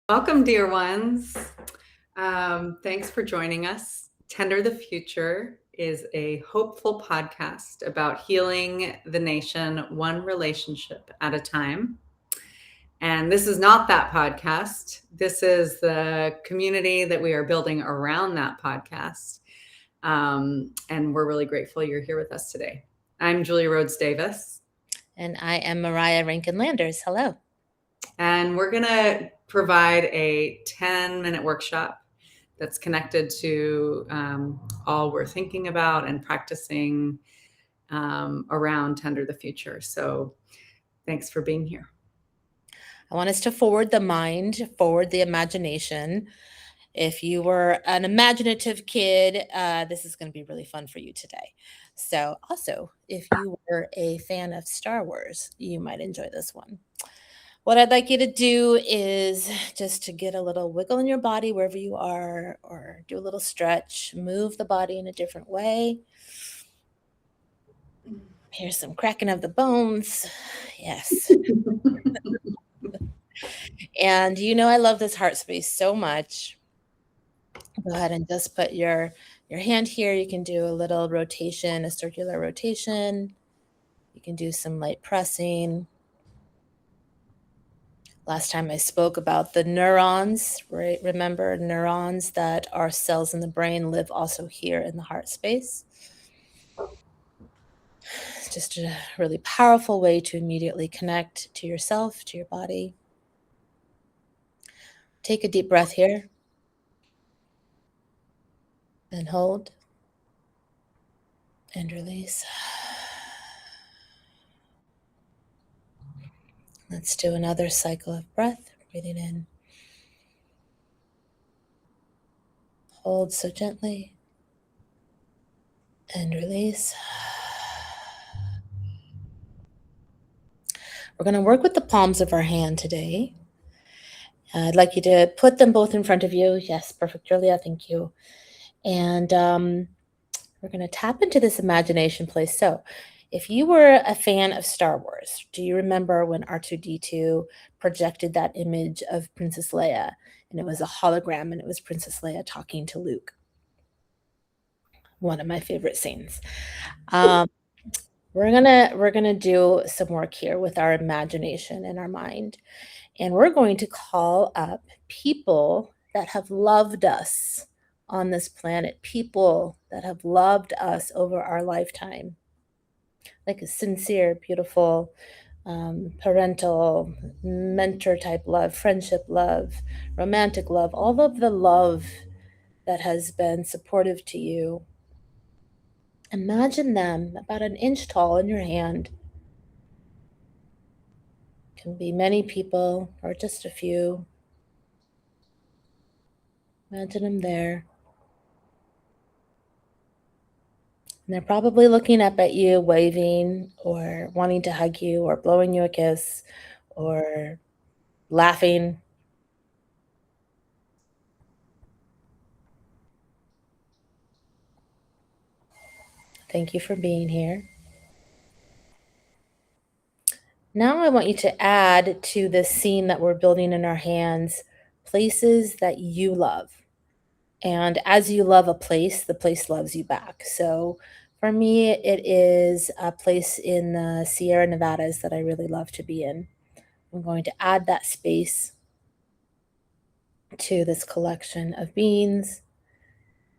Welcome, dear ones. Thanks for joining us. Tender the Future is a hopeful podcast about healing the nation one relationship at a time. And this is not that podcast. This is the community that we are building around that podcast. And we're really grateful you're here with us today. I'm Julie Rhodes Davis. And I am Mariah Rankin-Landers. Hello. And we're going to provide a 10-minute workshop that's connected to all we're thinking about and practicing around Tender the Future. So thanks for being here. I want us to forward the mind, forward the imagination. If you were an imaginative kid, this is going to be really fun for you today. So also, if you were a fan of Star Wars, you might enjoy this one. What I'd like you to do is just to get a little wiggle in your body wherever you are, or do a little stretch, move the body in a different way. Here's some cracking of the bones. Yes. And I love this heart space so much. Go ahead and just put your hand here. You can do a little rotation, a circular rotation. You can do some light pressing. Last time I spoke about the neurons, right? Remember, neurons that are cells in the brain live also here in the heart space. It's just a really powerful way to immediately connect to yourself, to your body. Take a deep breath here. And hold. And release. Let's do another cycle of breath. Breathing in. Hold so gently. And release. We're going to work with the palms of our hand today. I'd like you to put them both in front of you. Yes, perfect, Julia. Thank you. And we're going to tap into this imagination place. So if you were a fan of Star Wars, do you remember when R2-D2 projected that image of Princess Leia? And it was a hologram, and it was Princess Leia talking to Luke. One of my favorite scenes. We're gonna do some work here with our imagination and our mind. And we're going to call up people that have loved us on this planet, people that have loved us over our lifetime. Like a sincere, beautiful, parental, mentor type love, friendship love, romantic love, all of the love that has been supportive to you. Imagine them about an inch tall in your hand. Can be many people or just a few. Imagine them there. And they're probably looking up at you, waving, or wanting to hug you, or blowing you a kiss, or laughing. Thank you for being here. Now I want you to add to this scene that we're building in our hands places that you love. And as you love a place, the place loves you back. So for me, it is a place in the Sierra Nevadas that I really love to be in. I'm going to add that space to this collection of beings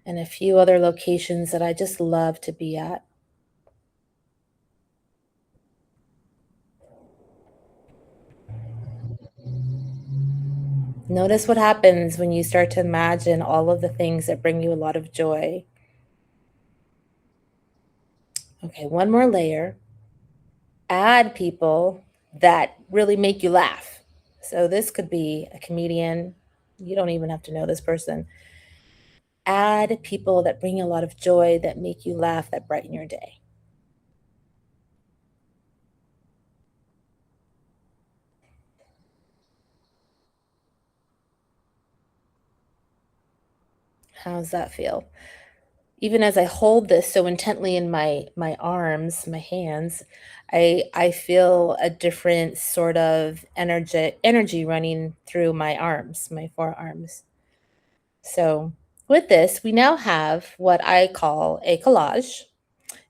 and a few other locations that I just love to be at. Notice what happens when you start to imagine all of the things that bring you a lot of joy. Okay, one more layer. Add people that really make you laugh. So this could be a comedian. You don't even have to know this person. Add people that bring you a lot of joy, that make you laugh, that brighten your day. How's that feel? even as I hold this so intently in my arms, my hands, I feel a different sort of energy running through my arms, my forearms. So with this, we now have what I call a collage.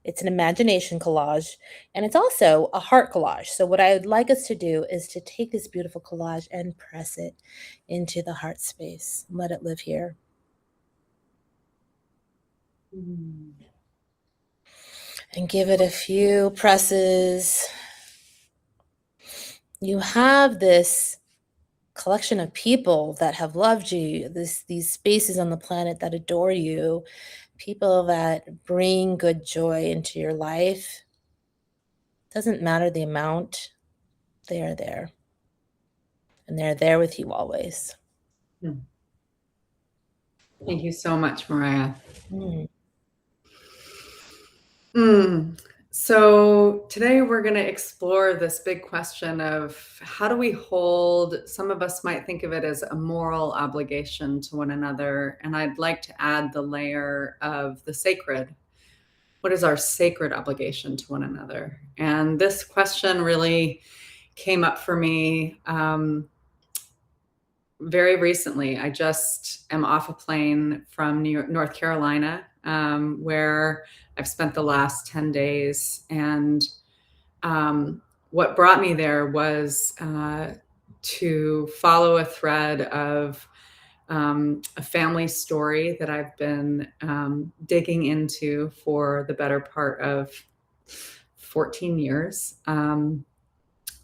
It's an imagination collage, and it's also a heart collage. So what I would like us to do is to take this beautiful collage and press it into the heart space. Let it live here. And give it a few presses. You have this collection of people that have loved you, these spaces on the planet that adore you, people that bring good joy into your life. Doesn't matter the amount, they are there. And they're there with you always. Thank you so much, Mariah. Mm. So today we're going to explore this big question of how do we hold, some of us might think of it as a moral obligation to one another, and I'd like to add the layer of the sacred. What is our sacred obligation to one another? And this question really came up for me very recently. I just am off a plane from North Carolina, where I've spent the last 10 days. And what brought me there was to follow a thread of a family story that I've been digging into for the better part of 14 years. And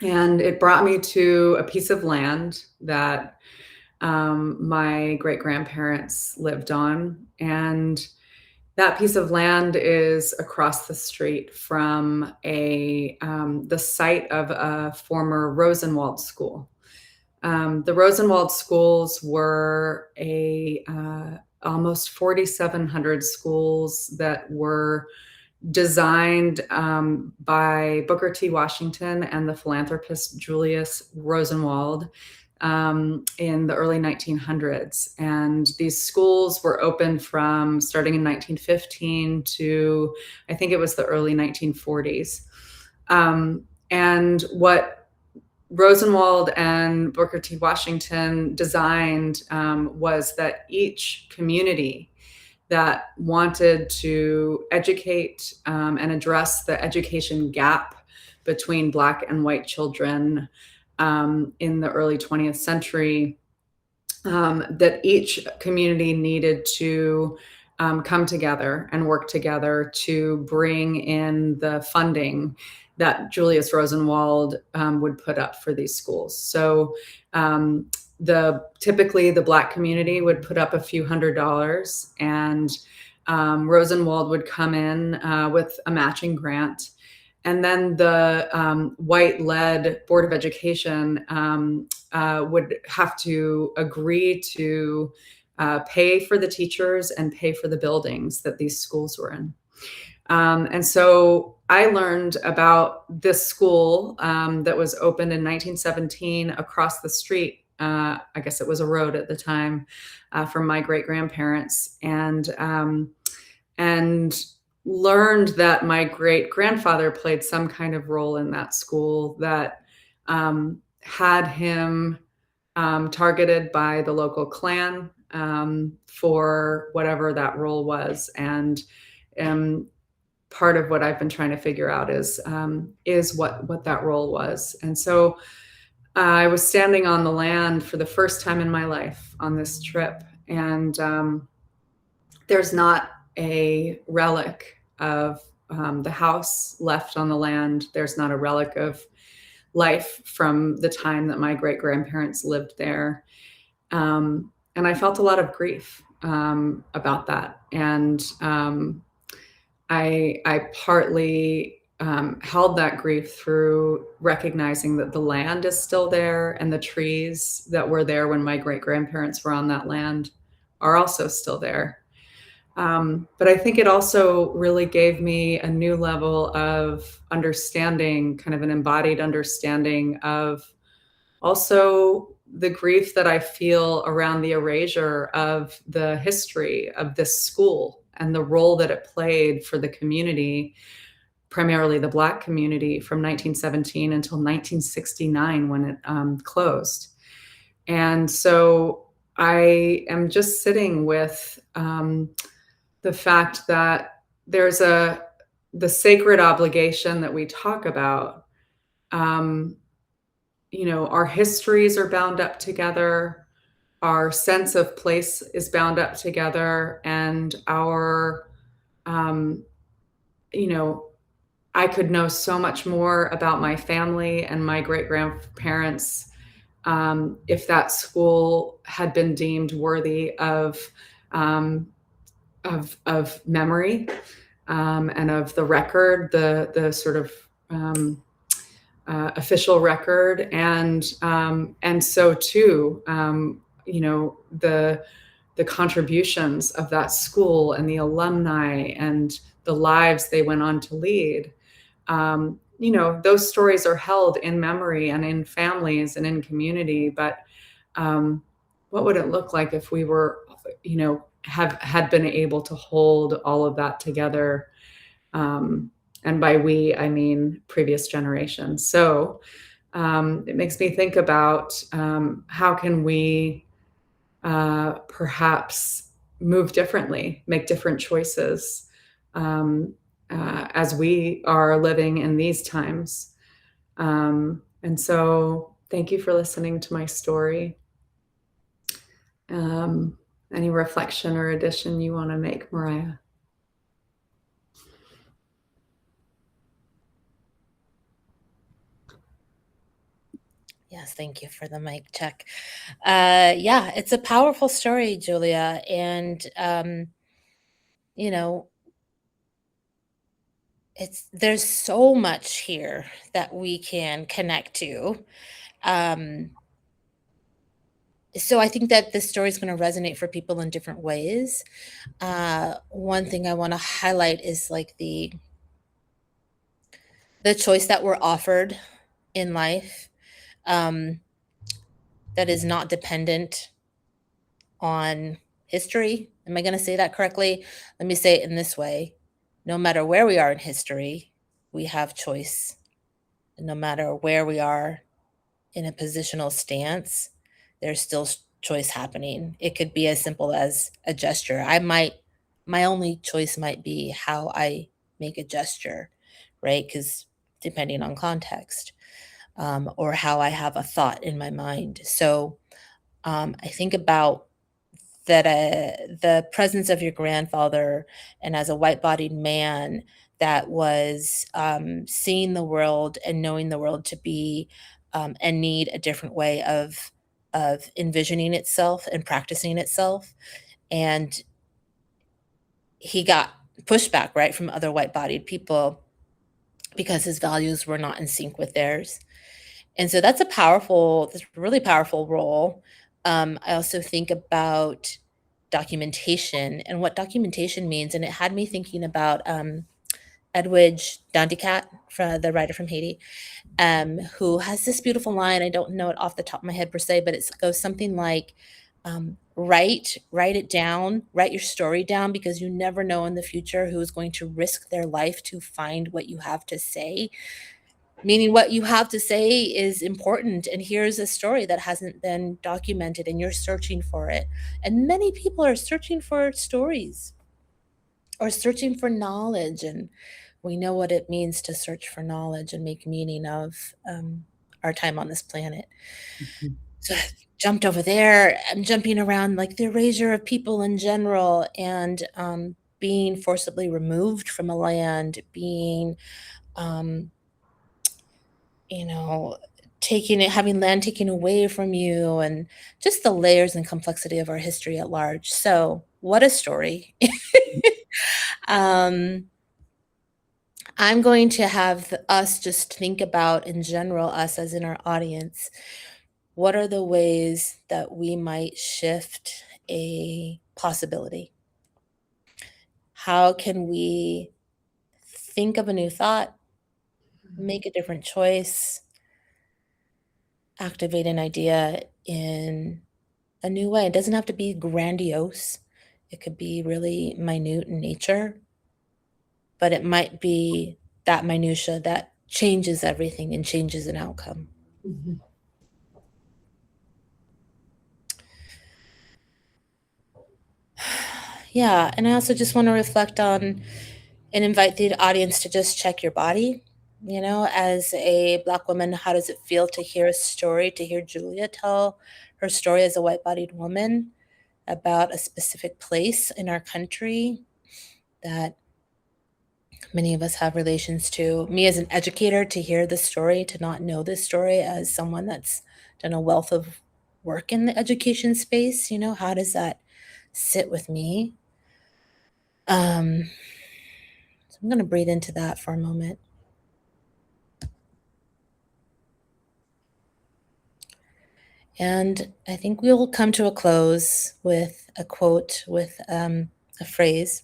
it brought me to a piece of land that my great grandparents lived on. And that piece of land is across the street from the site of a former Rosenwald school. The Rosenwald schools were almost 4,700 schools that were designed by Booker T. Washington and the philanthropist Julius Rosenwald in the early 1900s. And these schools were opened from starting in 1915 to, I think it was the early 1940s. And what Rosenwald and Booker T. Washington designed was that each community that wanted to educate and address the education gap between Black and white children in the early 20th century, that each community needed to come together and work together to bring in the funding that Julius Rosenwald would put up for these schools. So typically the Black community would put up a few $100s, and Rosenwald would come in with a matching grant. And then the white-led Board of Education would have to agree to pay for the teachers and pay for the buildings that these schools were in. And so I learned about this school that was opened in 1917 across the street. I guess it was a road at the time from my great-grandparents, and learned that my great-grandfather played some kind of role in that school, that had him targeted by the local Klan for whatever that role was. And part of what I've been trying to figure out is what that role was. And so I was standing on the land for the first time in my life on this trip, and there's not a relic of the house left on the land. There's not a relic of life from the time that my great-grandparents lived there. And I felt a lot of grief about that. And I partly held that grief through recognizing that the land is still there, and the trees that were there when my great-grandparents were on that land are also still there. But I think it also really gave me a new level of understanding, kind of an embodied understanding of also the grief that I feel around the erasure of the history of this school and the role that it played for the community, primarily the Black community, from 1917 until 1969 when it closed. And so I am just sitting with the fact that there's the sacred obligation that we talk about. Our histories are bound up together, our sense of place is bound up together, and our, you know, I could know so much more about my family and my great grandparents if that school had been deemed worthy um, memory and of the record, the sort of official record, and so too, the contributions of that school and the alumni and the lives they went on to lead. Those stories are held in memory and in families and in community. But what would it look like if we were, had been able to hold all of that together? And by we, I mean previous generations. So it makes me think about how can we perhaps move differently, make different choices as we are living in these times. And so thank you for listening to my story. Any reflection or addition you want to make, Mariah? Yes, thank you for the mic check. Yeah, it's a powerful story, Julia. And, you know, there's so much here that we can connect to. So I think that this story is going to resonate for people in different ways. One thing I want to highlight is like the choice that we're offered in life, that is not dependent on history. Am I going to say that correctly? Let me say it in this way. No matter where we are in history, we have choice. And no matter where we are in a positional stance, there's still choice happening. It could be as simple as a gesture. My only choice might be how I make a gesture, right? Because depending on context, or how I have a thought in my mind. So I think about that the presence of your grandfather, and as a white-bodied man that was seeing the world and knowing the world to be and need a different way of envisioning itself and practicing itself. And he got pushback, right, from other white-bodied people because his values were not in sync with theirs. And so that's a really powerful role. I also think about documentation and what documentation means, and it had me thinking about Edwidge Danticat, the writer from Haiti, who has this beautiful line. I don't know it off the top of my head per se, but it goes something like, write it down, write your story down, because you never know in the future who is going to risk their life to find what you have to say. Meaning what you have to say is important, and here's a story that hasn't been documented and you're searching for it. And many people are searching for stories or searching for knowledge, and we know what it means to search for knowledge and make meaning of our time on this planet. Mm-hmm. So I jumped over there. I'm jumping around like the erasure of people in general, and being forcibly removed from a land, being you know, having land taken away from you, and just the layers and complexity of our history at large. So, what a story. um, I'm going to have us just think about, in general, us as in our audience, what are the ways that we might shift a possibility? How can we think of a new thought, make a different choice, activate an idea in a new way? It doesn't have to be grandiose. It could be really minute in nature, but it might be that minutia that changes everything and changes an outcome. Mm-hmm. Yeah, and I also just want to reflect on and invite the audience to just check your body. You know, as a Black woman, how does it feel to hear a story, to hear Julia tell her story as a white bodied woman about a specific place in our country that many of us have relations to? Me as an educator, to hear this story, to not know this story as someone that's done a wealth of work in the education space, you know, how does that sit with me? So I'm going to breathe into that for a moment. And I think we will come to a close with a quote, with a phrase.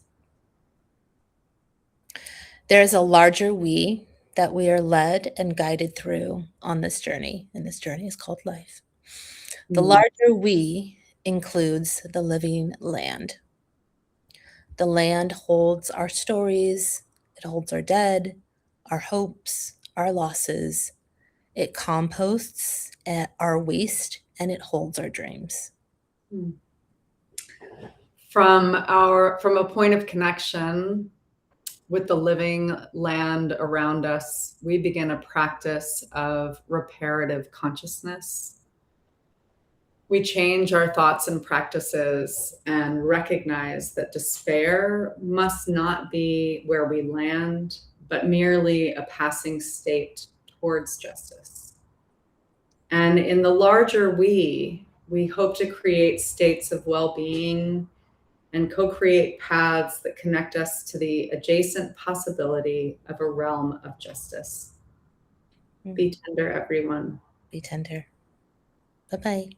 There is a larger we that we are led and guided through on this journey, and this journey is called life. The larger we includes the living land. The land holds our stories, it holds our dead, our hopes, our losses. It composts our waste, and it holds our dreams. From a point of connection with the living land around us, we begin a practice of reparative consciousness. We change our thoughts and practices and recognize that despair must not be where we land, but merely a passing state towards justice. And in the larger we hope to create states of well-being and co-create paths that connect us to the adjacent possibility of a realm of justice. Be tender, everyone. Be tender. Bye-bye.